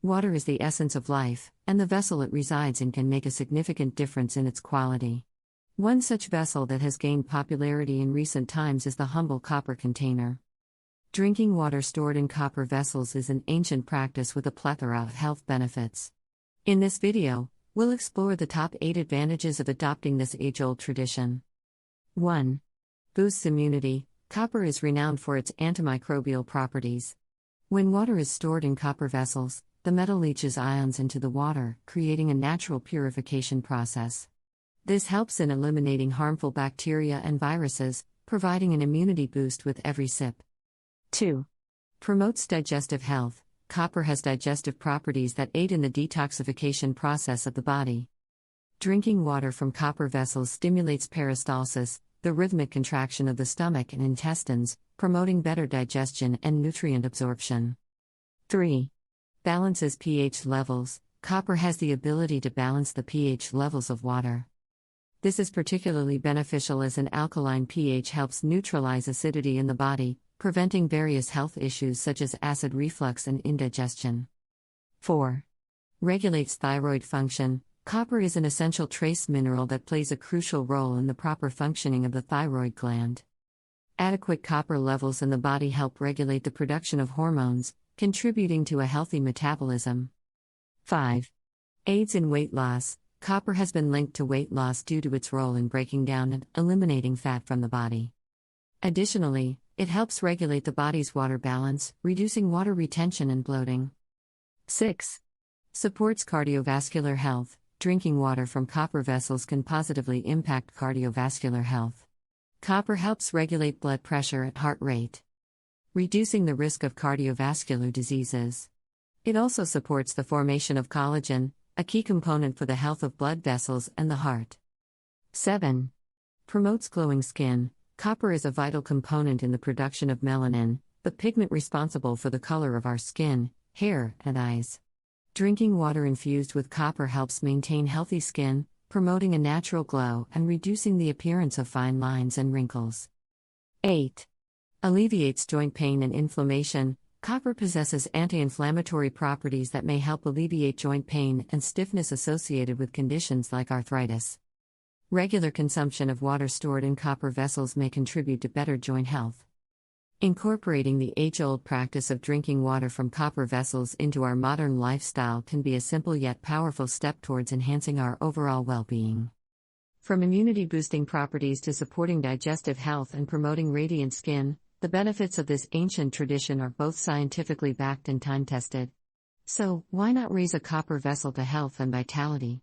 Water is the essence of life, and the vessel it resides in can make a significant difference in its quality. One such vessel that has gained popularity in recent times is the humble copper container. Drinking water stored in copper vessels is an ancient practice with a plethora of health benefits. In this video, we'll explore the top 8 advantages of adopting this age-old tradition. 1. Boosts immunity. Copper is renowned for its antimicrobial properties. When water is stored in copper vessels, the metal leaches ions into the water, creating a natural purification process. This helps in eliminating harmful bacteria and viruses, providing an immunity boost with every sip. 2. Promotes digestive health. Copper has digestive properties that aid in the detoxification process of the body. Drinking water from copper vessels stimulates peristalsis, the rhythmic contraction of the stomach and intestines, promoting better digestion and nutrient absorption. 3. Balances pH levels. Copper has the ability to balance the pH levels of water. This is particularly beneficial as an alkaline pH helps neutralize acidity in the body, preventing various health issues such as acid reflux and indigestion. 4. Regulates thyroid function. Copper is an essential trace mineral that plays a crucial role in the proper functioning of the thyroid gland. Adequate copper levels in the body help regulate the production of hormones, contributing to a healthy metabolism. 5. Aids in weight loss. Copper has been linked to weight loss due to its role in breaking down and eliminating fat from the body. Additionally, it helps regulate the body's water balance, reducing water retention and bloating. 6. Supports cardiovascular health. Drinking water from copper vessels can positively impact cardiovascular health. Copper helps regulate blood pressure and heart rate, reducing the risk of cardiovascular diseases. It also supports the formation of collagen, a key component for the health of blood vessels and the heart. 7. Promotes glowing skin. Copper is a vital component in the production of melanin, the pigment responsible for the color of our skin, hair, and eyes. Drinking water infused with copper helps maintain healthy skin, promoting a natural glow and reducing the appearance of fine lines and wrinkles. 8. Alleviates joint pain and inflammation. Copper possesses anti-inflammatory properties that may help alleviate joint pain and stiffness associated with conditions like arthritis. Regular consumption of water stored in copper vessels may contribute to better joint health. Incorporating the age-old practice of drinking water from copper vessels into our modern lifestyle can be a simple yet powerful step towards enhancing our overall well-being. From immunity-boosting properties to supporting digestive health and promoting radiant skin, the benefits of this ancient tradition are both scientifically backed and time-tested. So, why not raise a copper vessel to health and vitality?